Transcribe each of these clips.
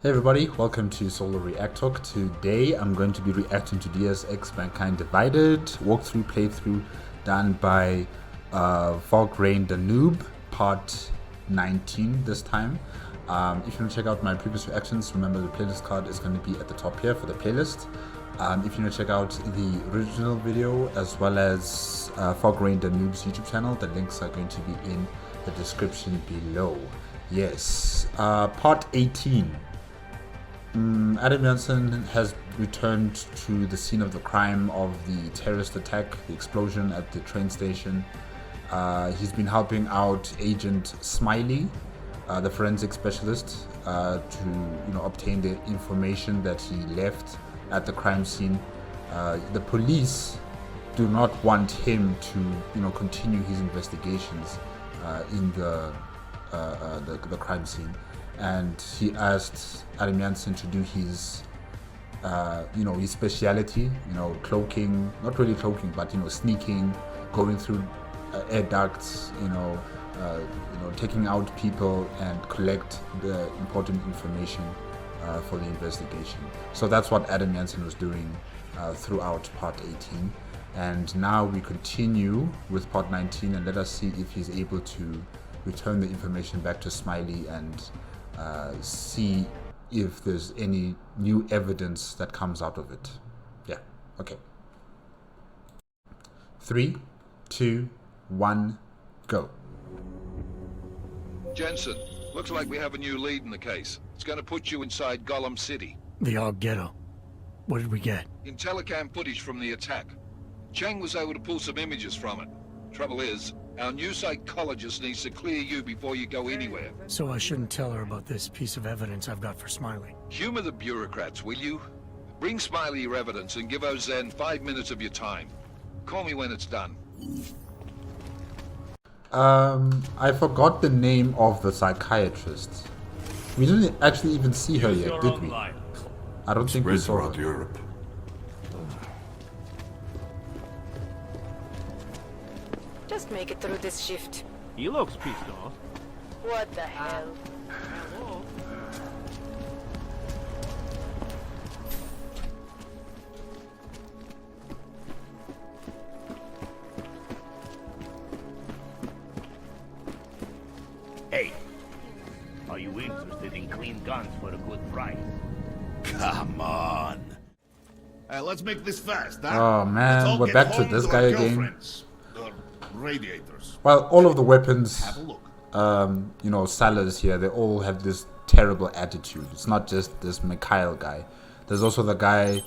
Hey everybody, welcome to Solo ReacTalk. Today I'm going to be reacting to Deus Ex Mankind Divided, walkthrough, playthrough done by FograinDaNoob, part 19 this time. If you want to check out my previous reactions, remember the playlist card is going to be at the top here for the playlist. If you want to check out the original video as well as FograinDaNoob's YouTube channel, the links are going to be in the description below. Yes, part 18. Adam Jensen has returned to the scene of the crime of the terrorist attack, the explosion at the train station. He's been helping out Agent Smiley, the forensic specialist, to obtain the information that he left at the crime scene. The police do not want him to continue his investigations in the crime scene. And he asked Adam Jensen to do his, his speciality, cloaking, not really cloaking, but, sneaking, going through air ducts, taking out people and collect the important information for the investigation. So that's what Adam Jensen was doing throughout part 18. And now we continue with part 19 and let us see if he's able to return the information back to Smiley and see if there's any new evidence that comes out of it. Yeah, okay. 3, 2, 1, go. Jensen, looks like we have a new lead in the case. It's going to put you inside Gollum City. The old ghetto. What did we get? In telecam footage from the attack. Cheng was able to pull some images from it. Trouble is, our new psychologist needs to clear you before you go anywhere. So I shouldn't tell her about this piece of evidence I've got for Smiley. Humor the bureaucrats, will you? Bring Smiley your evidence and give Ozen 5 minutes of your time. Call me when it's done. I forgot the name of the psychiatrist. We didn't actually even see her yet, did we? I don't think we saw her. Europe. Just make it through this shift. He looks pissed off. What the hell? Hello? Hey, are you interested in clean guns for a good price? Come on. Let's make this fast, huh? Oh man, we're back to this guy again. The radiators. Well, all of the weapons, Have a look. sellers here, they all have this terrible attitude. It's not just this Mikhail guy. There's also the guy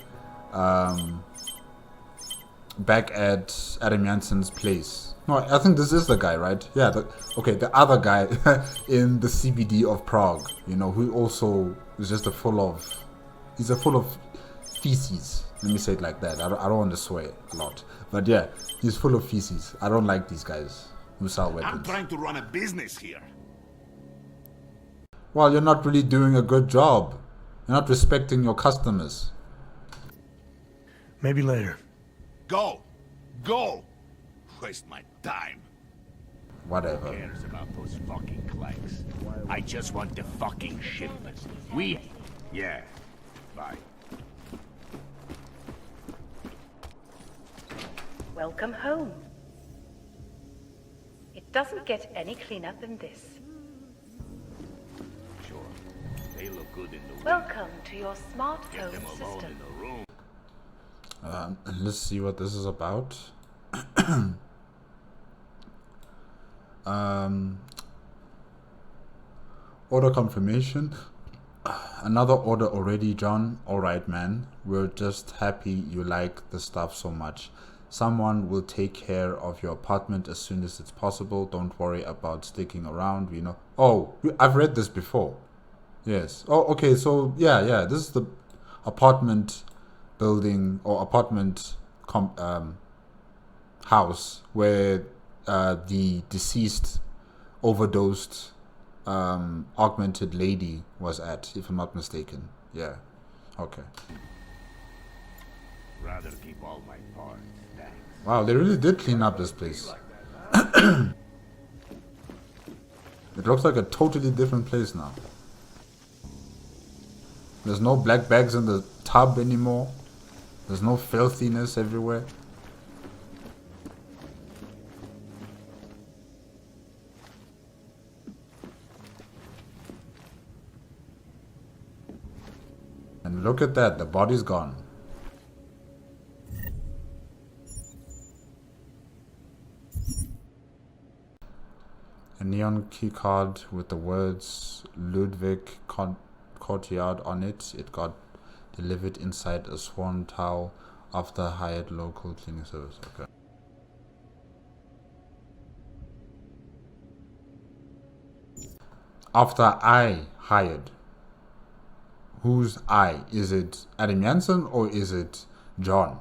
back at Adam Jensen's place. No, I think this is the guy, right? Yeah, the other guy in the CBD of Prague, who also is just full of feces. Let me say it like that. I don't want to swear a lot. But yeah, he's full of feces. I don't like these guys who sell weapons. I'm trying to run a business here. Well, you're not really doing a good job. You're not respecting your customers. Maybe later. Go. Go. Waste my time. Whatever. Who cares about those fucking clanks? I just want the fucking ship. Yeah. Bye. Welcome home. It doesn't get any cleaner than this. Sure. They look good in the wind. Welcome to your smart Get home them alone system. in the room. Let's see what this is about. Order confirmation. Another order already, John. Alright, man. We're just happy you like the stuff so much. Someone will take care of your apartment as soon as it's possible. Don't worry about sticking around. We know. Oh, I've read this before. Yes. Oh, okay. So yeah. This is the apartment building or apartment house where the deceased overdosed augmented lady was at, if I'm not mistaken. Yeah. Okay. Rather keep all my parts. Thanks. Wow, they really did clean up this place. It looks like a totally different place now. There's no black bags in the tub anymore. There's no filthiness everywhere. And look at that, the body's gone. A neon keycard with the words Ludwig Courtyard on it. It got delivered inside a swan towel after hired local cleaning service. Okay. After I hired. Who's I? Is it Adam Jensen or is it John?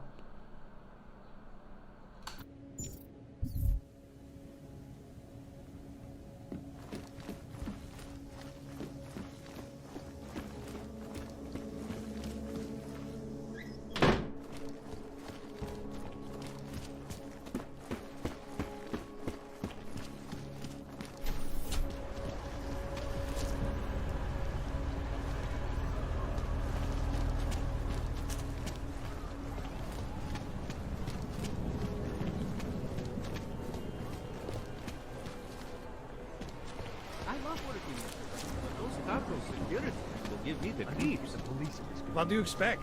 What do you expect?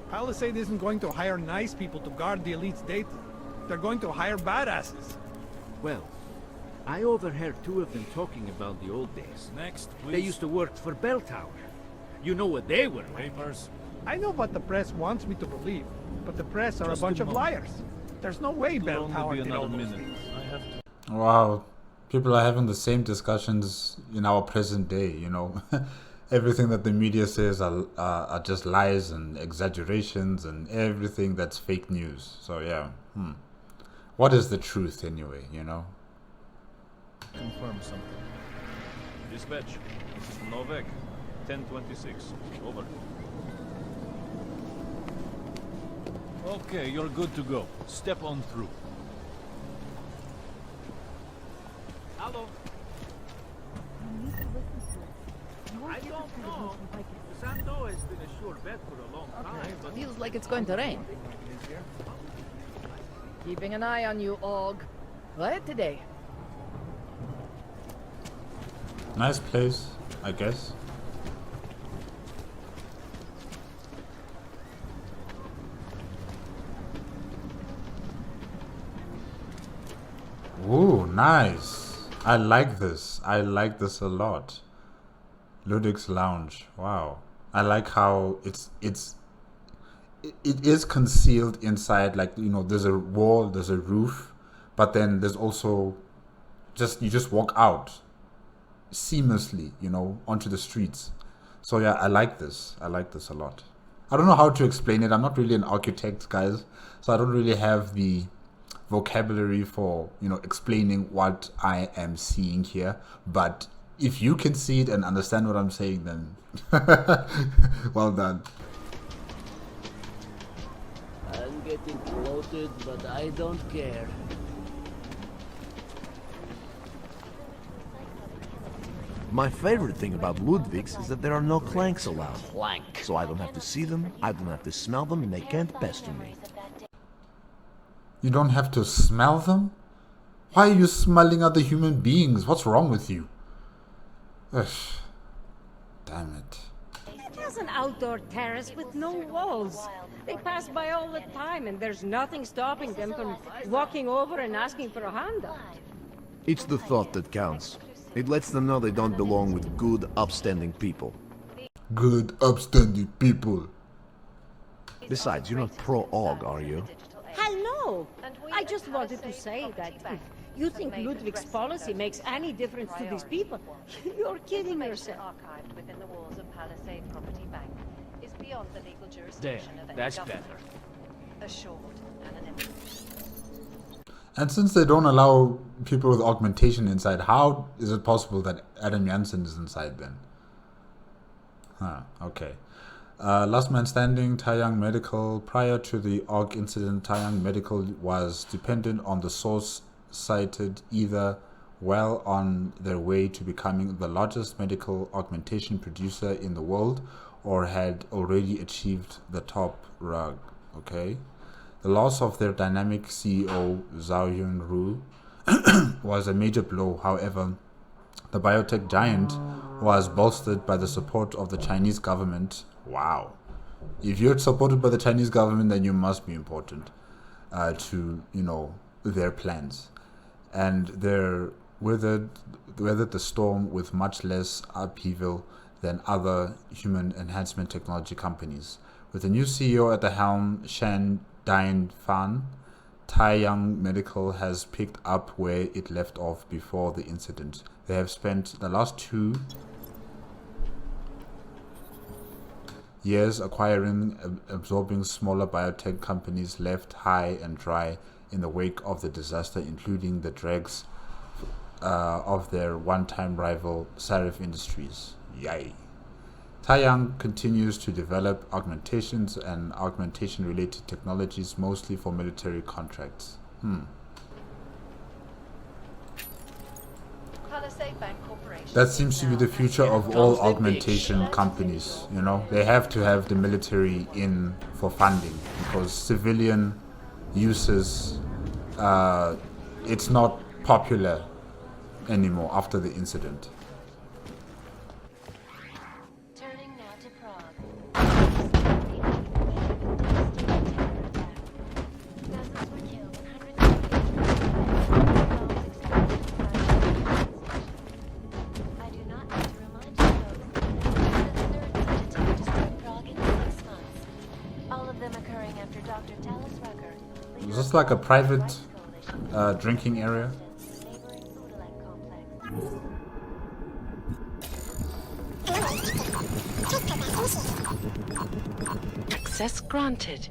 Palisade isn't going to hire nice people to guard the elite's data. They're going to hire badasses. Well, I overheard two of them talking about the old days. Next, please. They used to work for Bell Tower. You know what they were like. Papers. I know what the press wants me to believe, but the press are a bunch of liars. There's no way Bell Tower did all those things. Wow, people are having the same discussions in our present day, you know. Everything that the media says are just lies and exaggerations and everything that's fake news. So yeah, what is the truth anyway, you know? Confirm something. Dispatch, this is Novak, 1026. Over. Okay, you're good to go. Step on through. Hello. I don't know. Santo has been a sure bet for a long time. But feels like it's going to rain. Keeping an eye on you, Og. Quiet today. Nice place, I guess. Ooh, nice. I like this. I like this a lot. Ludwig's Lounge. Wow. I like how it is concealed inside, like, you know, there's a wall, there's a roof, but then there's also you just walk out seamlessly, you know, onto the streets. So yeah, I like this. I like this a lot. I don't know how to explain it. I'm not really an architect, guys, so I don't really have the vocabulary for, you know, explaining what I am seeing here, but if you can see it and understand what I'm saying, then well done. I'm getting bloated, but I don't care. My favorite thing about Ludwig's is that there are no clanks allowed. Clank. So I don't have to see them, I don't have to smell them, and they can't pester me. You don't have to smell them? Why are you smelling other human beings? What's wrong with you? Ugh. Damn it. It has an outdoor terrace with no walls. They pass by all the time and there's nothing stopping them from walking over and asking for a handout. It's the thought that counts. It lets them know they don't belong with good, upstanding people. Good, upstanding people. Besides, you're not pro-Og, are you? Hell no! I just wanted to say that if you think Ludwig's policy makes any difference to these people, you're kidding yourself. Archived within the walls of Palisade Property Bank is beyond the legal There, jurisdiction of any that's government. better. Assured anonymity. And since they don't allow people with augmentation inside, how is it possible that Adam Jensen is inside then? Huh, okay. Last man standing, Taiyang Medical. Prior to the AUG incident, Taiyang Medical was dependent on the source cited, either well on their way to becoming the largest medical augmentation producer in the world, or had already achieved the top rung. Okay, the loss of their dynamic CEO Zhao Yunru was a major blow. However, the biotech giant was bolstered by the support of the Chinese government. Wow. If you're supported by the Chinese government, then you must be important to, their plans. And they're weathered the storm with much less upheaval than other human enhancement technology companies. With the new CEO at the helm, Shan Dain Fan, Taiyang Medical has picked up where it left off before the incident. They have spent the last 2 years acquiring, absorbing smaller biotech companies left high and dry in the wake of the disaster, including the dregs of their one-time rival Sarif Industries. Yay! Taiyang continues to develop augmentations and augmentation-related technologies, mostly for military contracts. That seems to be the future of all augmentation companies. They have to have the military in for funding, because civilian uses, it's not popular anymore after the incident. Turning now to Prague. Dozens were killed and hundreds I do not need to remind you folks that this is the third such attack to strike Prague in 6 months. All of them occurring after Dr. Talis Rucker. Is this like a private drinking area? Access granted.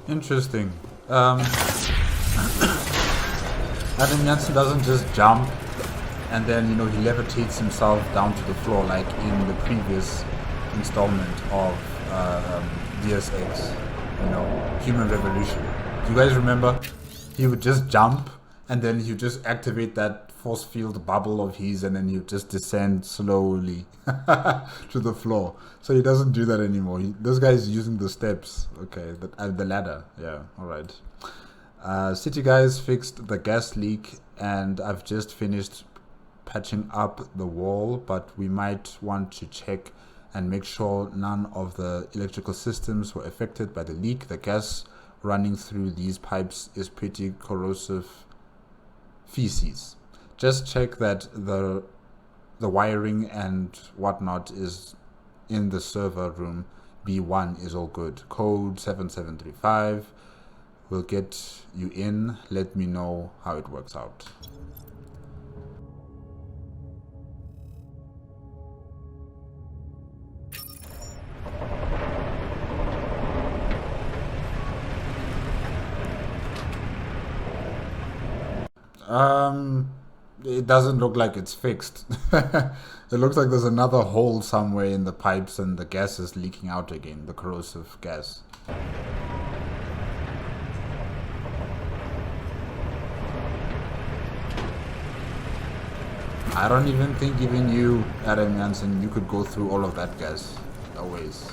Interesting. Adam Jensen doesn't just jump and then, he levitates himself down to the floor like in the previous installment of Deus Ex, Human Revolution. Do you guys remember? He would just jump and then he would just activate that force field bubble of his, and then he would just descend slowly to the floor. So he doesn't do that anymore. This guy is using the steps. Okay, the ladder. Yeah, alright. City guys fixed the gas leak, and I've just finished patching up the wall, but we might want to check and make sure none of the electrical systems were affected by the leak. The gas running through these pipes is pretty corrosive feces. Just check that the wiring and whatnot is in the server room. B1 is all good. Code 7735 will get you in. Let me know how it works out. It doesn't look like it's fixed. It looks like there's another hole somewhere in the pipes and the gas is leaking out again, the corrosive gas. I don't even think even you, Adam Jensen, you could go through all of that gas. No ways.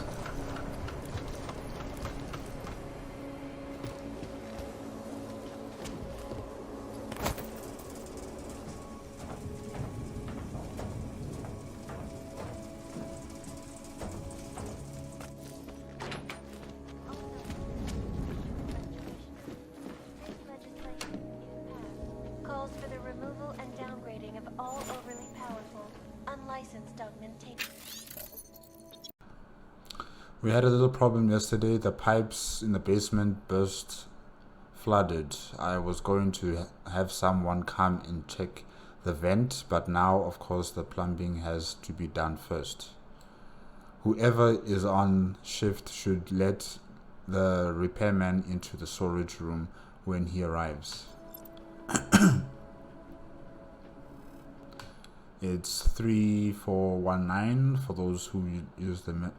We had a little problem yesterday. The pipes in the basement burst, flooded. I was going to have someone come and check the vent, but now of course the plumbing has to be done first. Whoever is on shift should let the repairman into the storage room when he arrives. It's 3419 for those who use the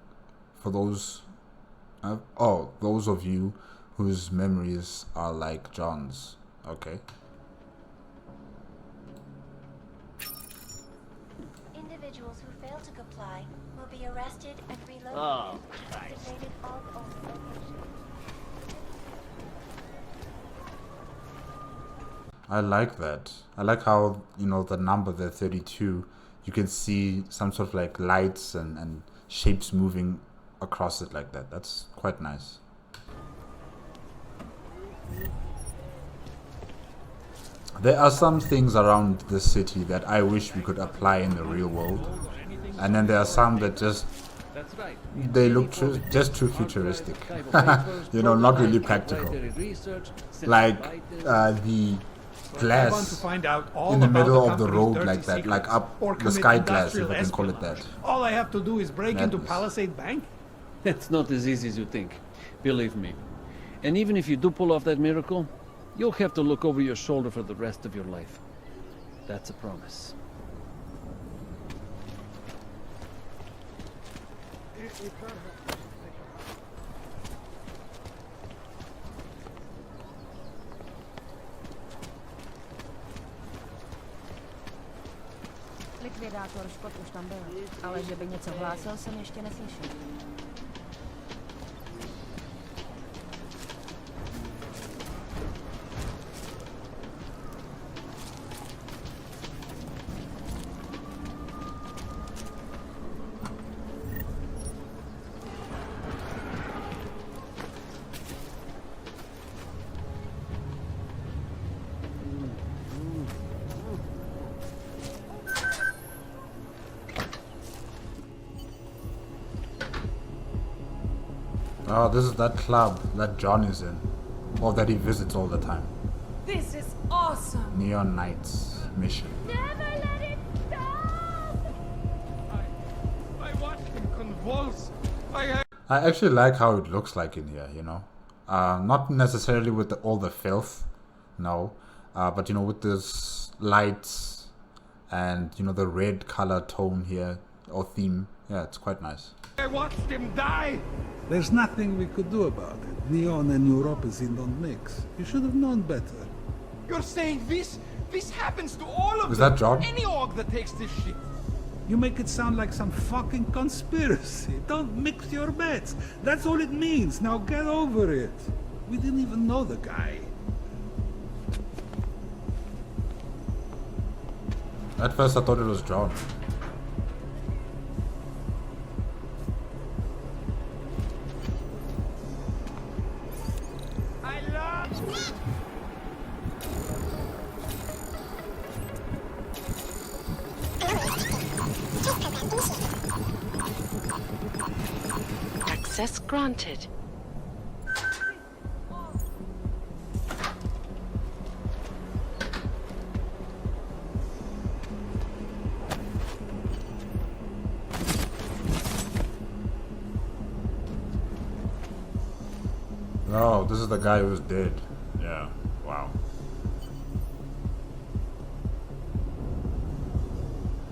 those of you whose memories are like John's. Okay. Individuals who fail to comply will be arrested and relocated. Oh, Christ. I like that. I like how, you know, the number there, 32, you can see some sort of like lights and shapes moving across it like that. That's quite nice. There are some things around the city that I wish we could apply in the real world, and then there are some that just they look just too futuristic. You know, not really practical. Like the glass in the middle of the road like that, like up the sky glass, if I can call it that. All I have to do is break into Palisade Bank? It's not as easy as you think, believe me. And even if you do pull off that miracle, you'll have to look over your shoulder for the rest of your life. That's a promise. Likvidátor Škot už tam byl, ale že by něco hlásil, jsem ještě neslyšel. Oh, this is that club that John is in, or that he visits all the time. This is awesome. Neon Knights mission. Never let it stop. I watched him convulse. I actually like how it looks like in here, you know. Not necessarily with all the filth, no, but you know, with this lights and you know the red color tone here or theme. Yeah, it's quite nice. I watched him die. There's nothing we could do about it. Neon and Europacine don't mix. You should have known better. You're saying this? This happens to all of them. Is that John? Any org that takes this shit. You make it sound like some fucking conspiracy. Don't mix your bets. That's all it means. Now get over it. We didn't even know the guy. At first I thought it was John. Access granted. Oh, this is the guy who's dead. Yeah, wow.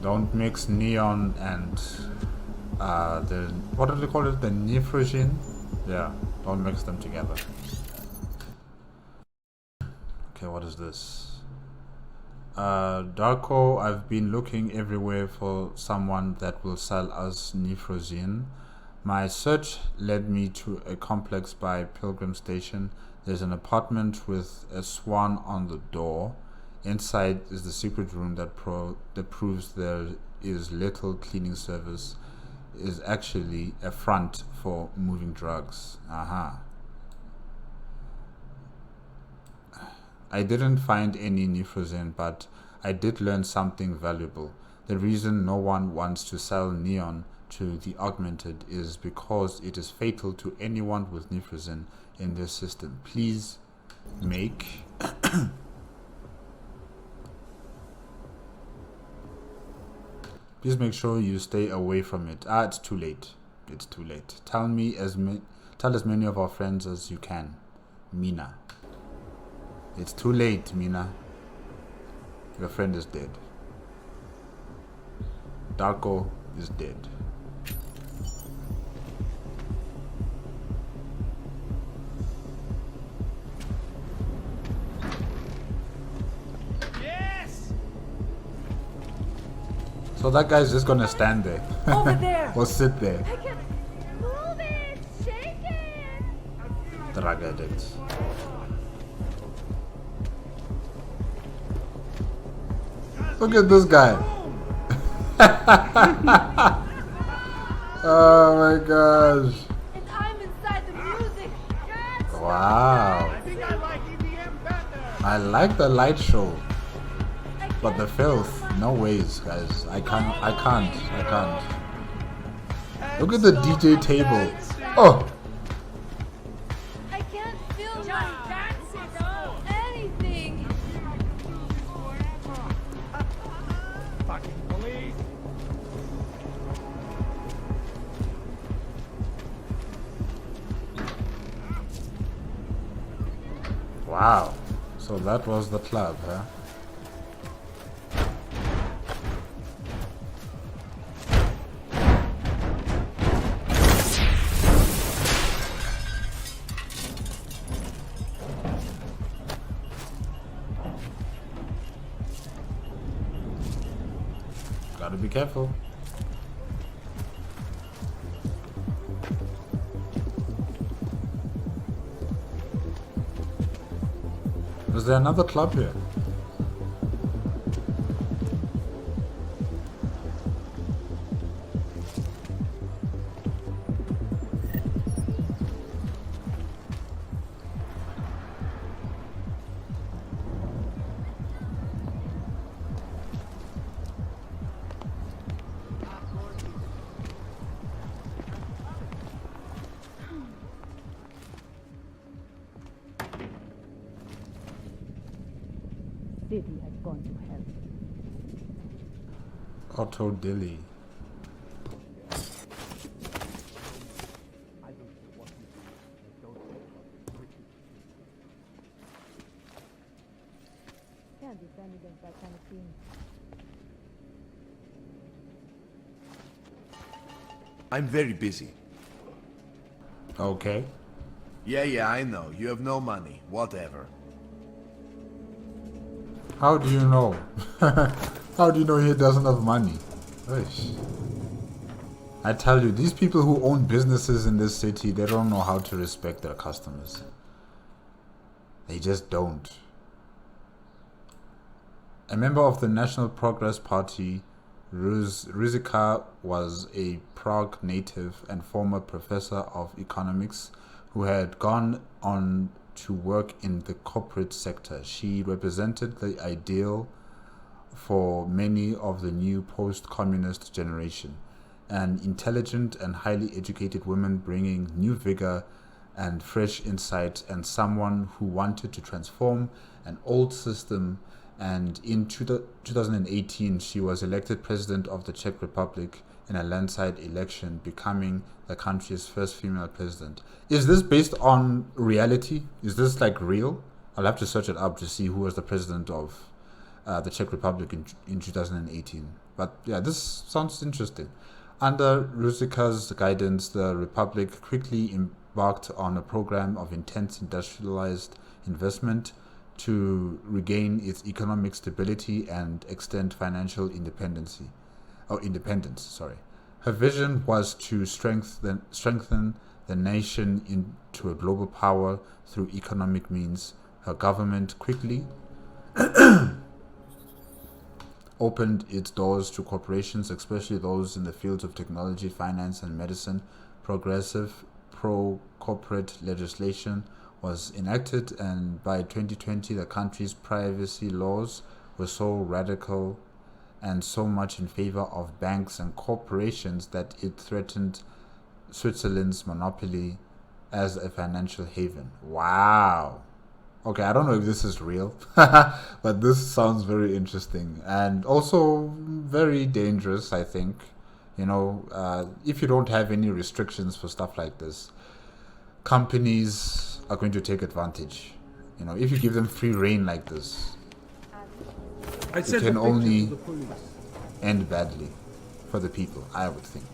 Don't mix neon and what do they call it? The nitrogen? Yeah, don't mix them together. Okay, what is this? Darko, I've been looking everywhere for someone that will sell us nitrogen. My search led me to a complex by Pilgrim Station. There's an apartment with a swan on the door. Inside is the secret room that proves there is little cleaning service. Is actually a front for moving drugs. Aha. I didn't find any nitrogen, but I did learn something valuable. The reason no one wants to sell neon to the augmented is because it is fatal to anyone with nifrazin in their system. Please make please make sure you stay away from it. It's too late. It's too late. Tell as many of our friends as you can. Mina. It's too late, Mina. Your friend is dead. Darko is dead. Yes! So that guy's just gonna stand there. Over there. Or sit there. I can move it. Shake it. Drug addict. Look at this guy. Oh my gosh. And I'm inside the music. Yes. Wow. I think I like EDM better. I like the light show. But the filth, no ways, guys. I can't. Look at the DJ table. Oh. I can't feel my dancing or anything. Fucking police. Wow. So that was the club, huh? Gotta be careful. Is there another club here? City has gone to hell. Otto Dilly. Can't defend against that kind of thing. I'm very busy. Okay. Yeah, I know. You have no money. Whatever. How do you know? How do you know he doesn't have money? Eish. I tell you, these people who own businesses in this city, they don't know how to respect their customers. They just don't. A member of the National Progress Party, Ruzicka was a Prague native and former professor of economics who had gone on to work in the corporate sector. She represented the ideal for many of the new post-communist generation, an intelligent and highly educated woman bringing new vigor and fresh insight, and someone who wanted to transform an old system. And in 2018 she was elected president of the Czech Republic in a landslide election, becoming the country's first female president. Is this based on reality? Is this like real? I'll have to search it up to see who was the president of the Czech Republic in 2018. But yeah, this sounds interesting. Under Ruzicka's guidance, the Republic quickly embarked on a program of intense industrialized investment to regain its economic stability and extend financial independence. Her vision was to strengthen the nation into a global power through economic means. Her government quickly opened its doors to corporations, especially those in the fields of technology, finance, and medicine. Progressive pro-corporate legislation was enacted, and by 2020 the country's privacy laws were so radical and so much in favor of banks and corporations that it threatened Switzerland's monopoly as a financial haven. Wow. Okay, I don't know if this is real, but this sounds very interesting and also very dangerous, I think. You know, if you don't have any restrictions for stuff like this, companies are going to take advantage. You know, if you give them free reign like this, it can only end badly for the people, I would think.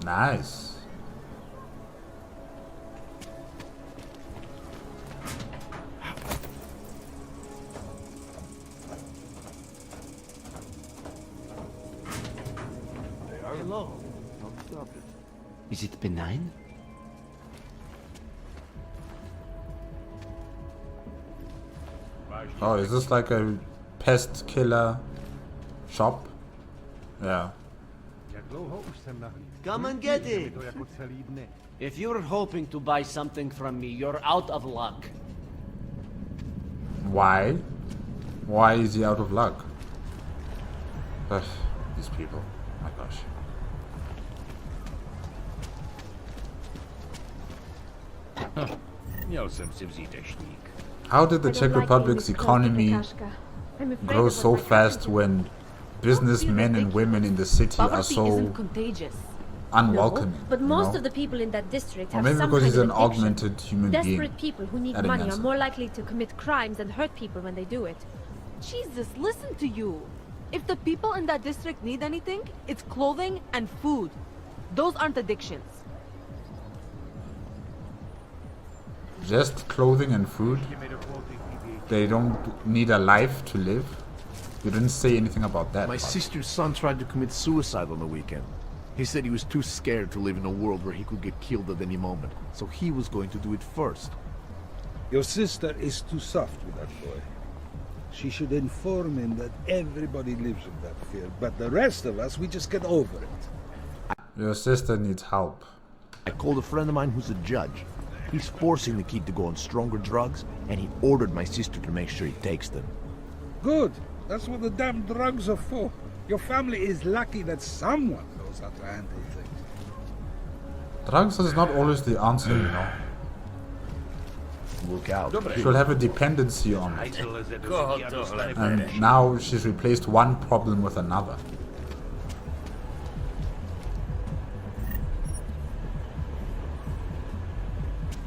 Nice. Hello. Don't stop it. Is it benign? Oh, is this like a pest killer shop? Yeah. Come and get it! If you're hoping to buy something from me, you're out of luck. Why? Why is he out of luck? Ugh, these people. My gosh. How did the Czech Republic's economy grow so fast when businessmen and women in the city are so unwelcoming? But most of the people in that district have maybe some because kind he's of an addiction. augmented human being. Desperate people who need Adam money are Jensen. more likely to commit crimes and hurt people when they do it. Jesus, listen to you. If the people in that district need anything, it's clothing and food. Those aren't addictions. Just clothing and food? They don't need a life to live? You didn't say anything about that. My sister's son tried to commit suicide on the weekend. He said he was too scared to live in a world where he could get killed at any moment, so he was going to do it first. Your sister is too soft with that boy. She should inform him that everybody lives with that fear, but the rest of us, we just get over it. Your sister needs help. I called a friend of mine who's a judge. He's forcing the kid to go on stronger drugs, and he ordered my sister to make sure he takes them. Good. That's what the damn drugs are for. Your family is lucky that someone knows how to handle things. Drugs is not always the answer, you know. Look out. She'll have a dependency on it. And now she's replaced one problem with another.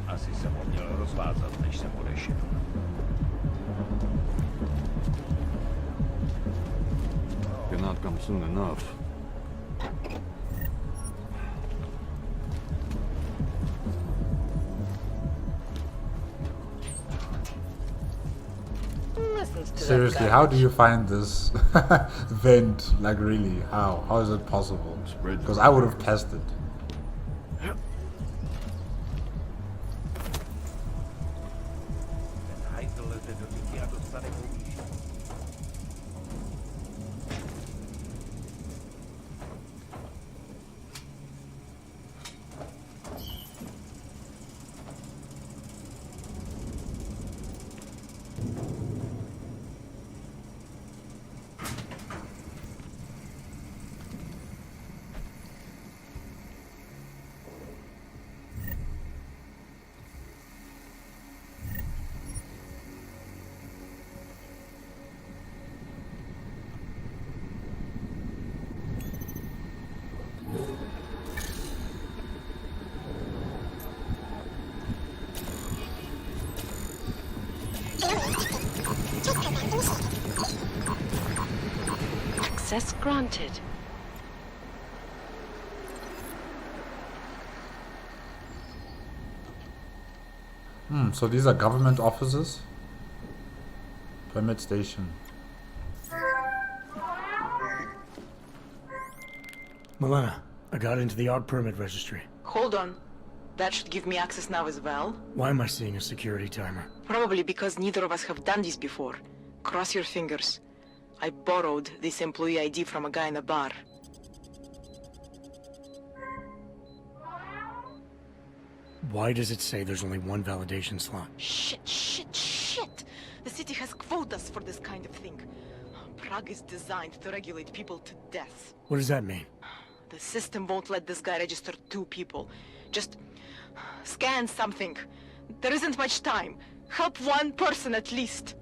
Asi se měl rozvázat, než jsem odešel. Cannot come soon enough. Seriously, how do you find this vent? Like, really, how? How is it possible? Because I would have passed it. Access granted. So these are government offices? Permit station. Milena, I got into the art permit registry. Hold on. That should give me access now as well. Why am I seeing a security timer? Probably because neither of us have done this before. Cross your fingers. I borrowed this employee ID from a guy in a bar. Why does it say there's only one validation slot? Shit! The city has quotas for this kind of thing. Prague is designed to regulate people to death. What does that mean? The system won't let this guy register 2 people. Just scan something. There isn't much time. Help 1 person at least.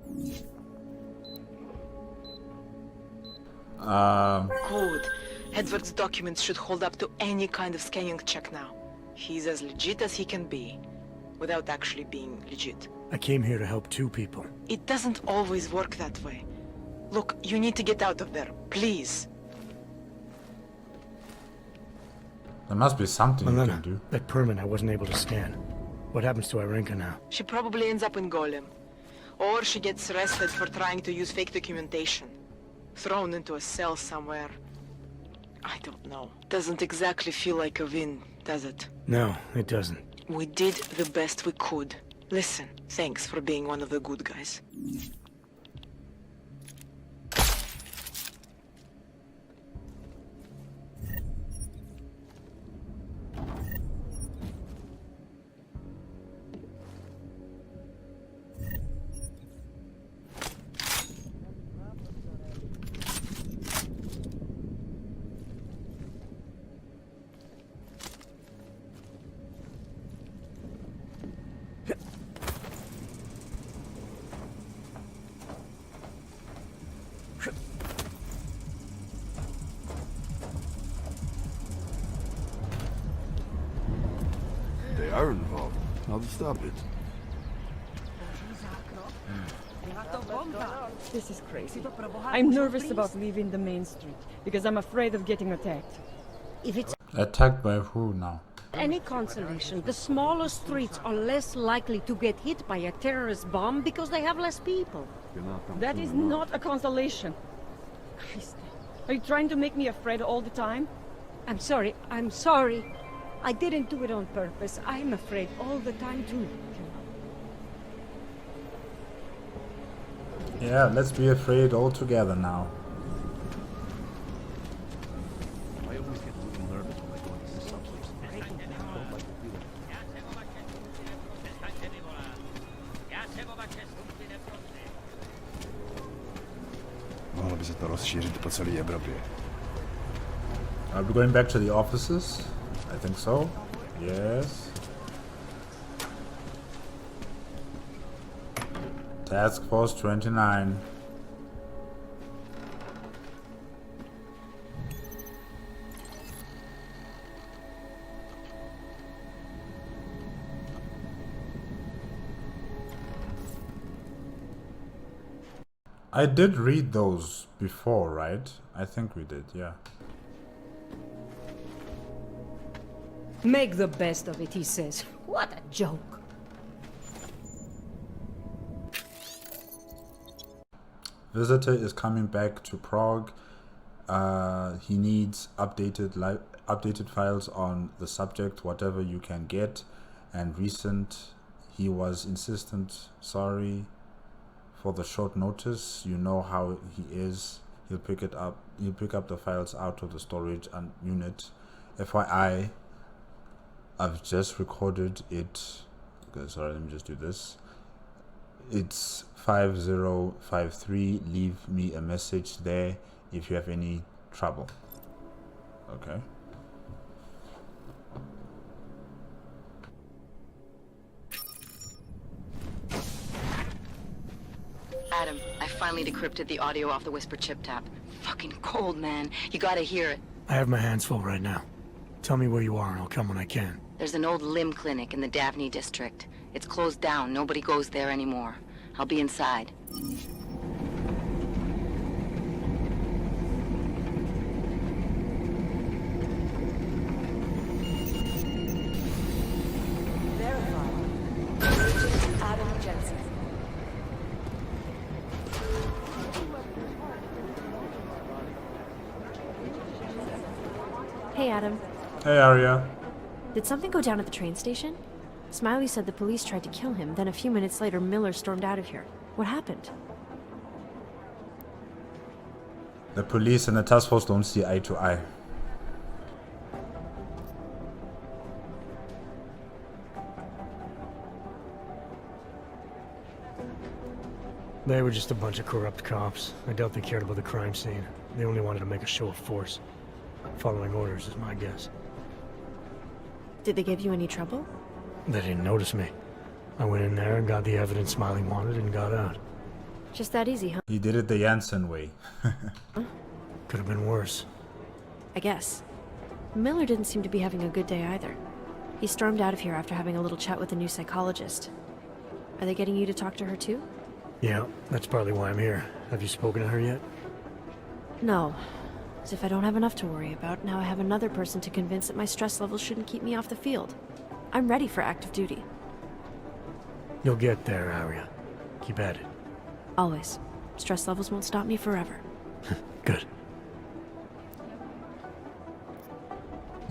Good. Edward's documents should hold up to any kind of scanning check now. He's as legit as he can be, without actually being legit. I came here to help 2 people. It doesn't always work that way. Look, you need to get out of there, please. There must be something you can do. That permit I wasn't able to scan. What happens to Irenka now? She probably ends up in Golem. Or she gets arrested for trying to use fake documentation. Thrown into a cell somewhere. I don't know. Doesn't exactly feel like a win, does it? No, it doesn't. We did the best we could. Listen, thanks for being one of the good guys. They are involved. How to stop it? This is crazy. I'm nervous about leaving the main street because I'm afraid of getting attacked. If it's Attacked by who now? any consolation, the smaller streets are less likely to get hit by a terrorist bomb because they have less people. That is not a consolation. Christ, are you trying to make me afraid all the time? I'm sorry. I didn't do it on purpose. I'm afraid all the time too. Yeah, let's be afraid all together now. I always get a little nervous when I go into the subways. I don't like the feeling. Mohlo by se to rozšířit po celé Evropě. Are we going back to the offices? I think so. Yes. Task Force 29. I did read those before, right? I think we did, yeah. Make the best of it, he says. What a joke. Visitor is coming back to Prague. He needs updated files on the subject, whatever you can get, and recent. He was insistent. Sorry for the short notice. You know how he is. He'll pick it up. He'll pick up the files out of the storage and unit. FYI, I've just recorded it. Okay, sorry, let me just do this. It's 5053. Leave me a message there if you have any trouble. Okay. Adam, I finally decrypted the audio off the Whisper chip tap. Fucking cold, man. You gotta hear it. I have my hands full right now. Tell me where you are and I'll come when I can. There's an old limb clinic in the Daphne district. It's closed down. Nobody goes there anymore. I'll be inside. Adam Jensen. Hey, Adam. Hey, Arya. Did something go down at the train station? Smiley said the police tried to kill him, then a few minutes later Miller stormed out of here. What happened? The police and the task force don't see eye to eye. They were just a bunch of corrupt cops. I doubt they cared about the crime scene. They only wanted to make a show of force. Following orders is my guess. Did they give you any trouble? They didn't notice me. I went in there and got the evidence Smiley wanted and got out. Just that easy, huh? He did it the Jensen way. Could have been worse. I guess. Miller didn't seem to be having a good day either. He stormed out of here after having a little chat with the new psychologist. Are they getting you to talk to her too? Yeah, that's partly why I'm here. Have you spoken to her yet? No. As if I don't have enough to worry about, now I have another person to convince that my stress levels shouldn't keep me off the field. I'm ready for active duty. You'll get there, Arya. Keep at it. Always. Stress levels won't stop me forever. Good.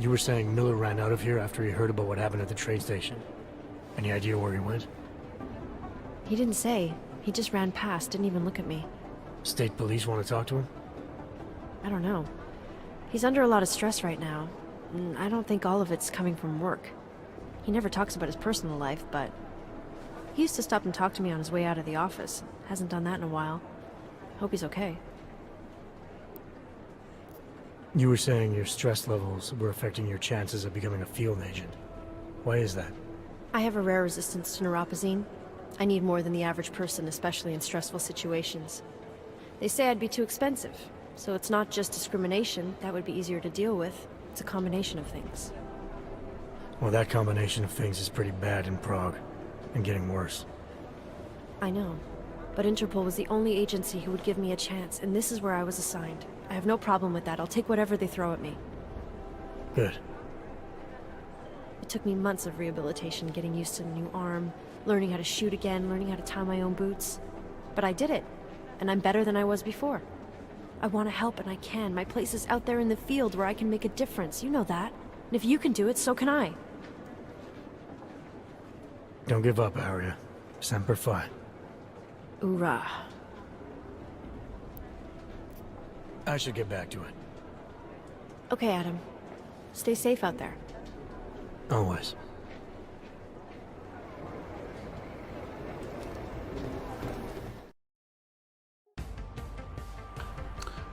You were saying Miller ran out of here after he heard about what happened at the train station. Any idea where he went? He didn't say. He just ran past, didn't even look at me. State police want to talk to him? I don't know. He's under a lot of stress right now. And I don't think all of it's coming from work. He never talks about his personal life, but he used to stop and talk to me on his way out of the office. Hasn't done that in a while. Hope he's okay. You were saying your stress levels were affecting your chances of becoming a field agent. Why is that? I have a rare resistance to neuropazine. I need more than the average person, especially in stressful situations. They say I'd be too expensive, so it's not just discrimination. That would be easier to deal with. It's a combination of things. Well, that combination of things is pretty bad in Prague, and getting worse. I know, but Interpol was the only agency who would give me a chance, and this is where I was assigned. I have no problem with that. I'll take whatever they throw at me. Good. It took me months of rehabilitation, getting used to a new arm, learning how to shoot again, learning how to tie my own boots. But I did it, and I'm better than I was before. I want to help, and I can. My place is out there in the field where I can make a difference. You know that. And if you can do it, so can I. Don't give up, Arya. Semper Fi. Hoorah. I should get back to it. Okay, Adam. Stay safe out there. Always.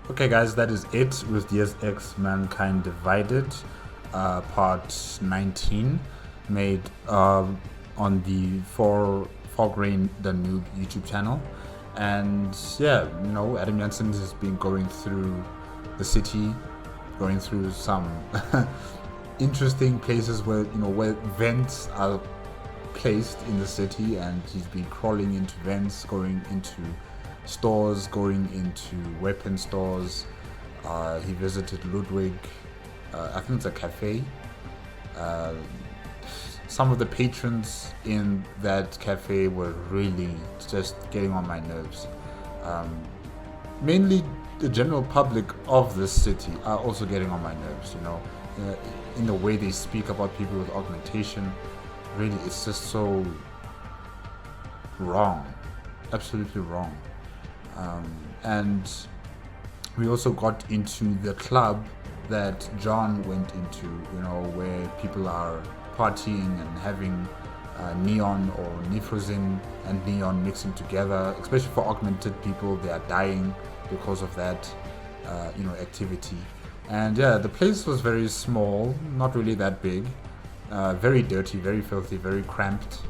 Okay guys, that is it with Deus Ex Mankind Divided, part 19, made on the FograinDaNoob YouTube channel. And yeah, you know, Adam Jensen has been going through the city, going through some interesting places where, you know, where vents are placed in the city, and he's been crawling into vents, going into stores, going into weapon stores. He visited Ludwig, I think it's a cafe. Some of the patrons in that cafe were really just getting on my nerves. Mainly the general public of this city are also getting on my nerves, you know, in the way they speak about people with augmentation. Really, it's just so wrong, absolutely wrong. And we also got into the club that John went into, you know, where people are partying and having neon or nifrozin and neon mixing together, especially for augmented people. They are dying because of that, you know, activity. And yeah, the place was very small, not really that big, very dirty, very filthy, very cramped.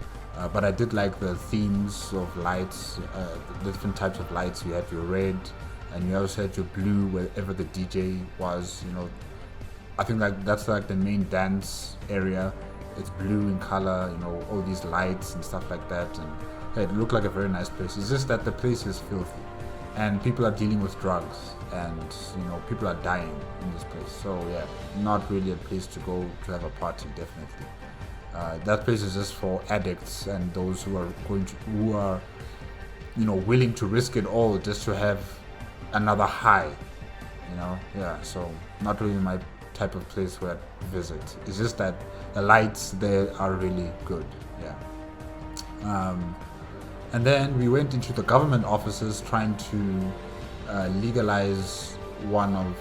But I did like the themes of lights, the different types of lights. You had your red, and you also had your blue wherever the DJ was. You know, I think like that's like the main dance area. It's blue in color. You know, all these lights and stuff like that, and yeah, it looked like a very nice place. It's just that the place is filthy, and people are dealing with drugs, and you know, people are dying in this place. So yeah, not really a place to go to have a party, definitely. That place is just for addicts and those who are you know, willing to risk it all just to have another high, you know. Yeah, so not really my type of place where I visit. It's just that the lights there are really good. Yeah. And then we went into the government offices trying to legalize one of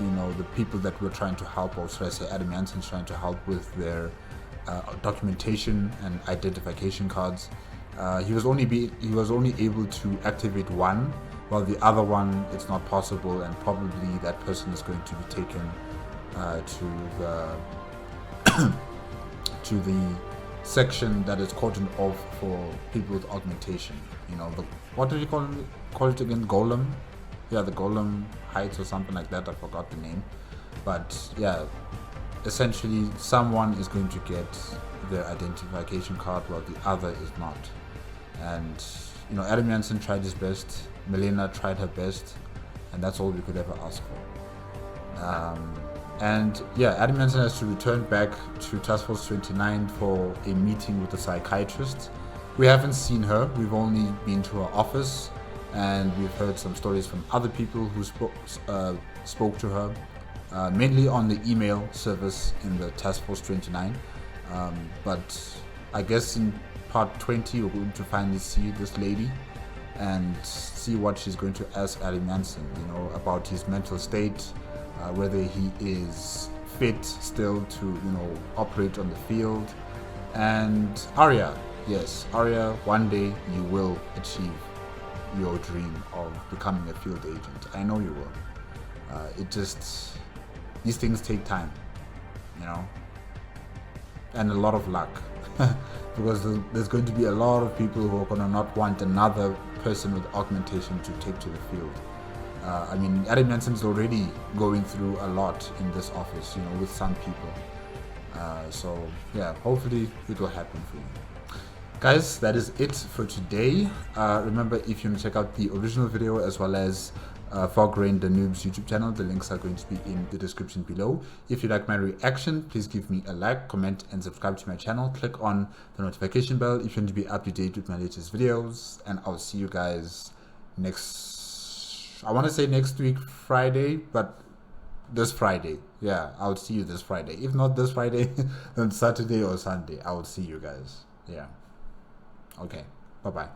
you know, the people that we're trying to help, or should I say Adam Jensen's trying to help with their documentation and identification cards. He was only able to activate one, while the other one it's not possible, and probably that person is going to be taken to the to the section that is cordoned off for people with augmentation. You know, what did you call it again? Golem? Yeah, the Golem Heights or something like that. I forgot the name. But yeah, essentially someone is going to get their identification card while the other is not. And you know, Adam Jensen tried his best, Milena tried her best, and that's all we could ever ask for. And yeah, Adam Jensen has to return back to Task Force 29 for a meeting with the psychiatrist. We haven't seen her, we've only been to her office, and we've heard some stories from other people who spoke to her, mainly on the email service in the Task Force 29. But I guess in part 20 we're going to finally see this lady and see what she's going to ask Adam Jensen, you know, about his mental state, whether he is fit still to, you know, operate on the field. And Arya, yes, Arya, one day you will achieve your dream of becoming a field agent. I know you will. These things take time, you know, and a lot of luck. Because there's going to be a lot of people who are going to not want another person with augmentation to take to the field. I mean, Adam Jensen's already going through a lot in this office, you know, with some people. So yeah, hopefully it will happen for you. Guys, that is it for today. Remember, if you want to check out the original video as well as FograinDaNoob's YouTube channel, the links are going to be in the description below. If you like my reaction, please give me a like, comment, and subscribe to my channel. Click on the notification bell if you want to be up to date with my latest videos, and I'll see you guys I want to say next week Friday, but this Friday. Yeah, I'll see you this Friday. If not this Friday, then Saturday or Sunday, I will see you guys. Yeah. Okay, bye bye.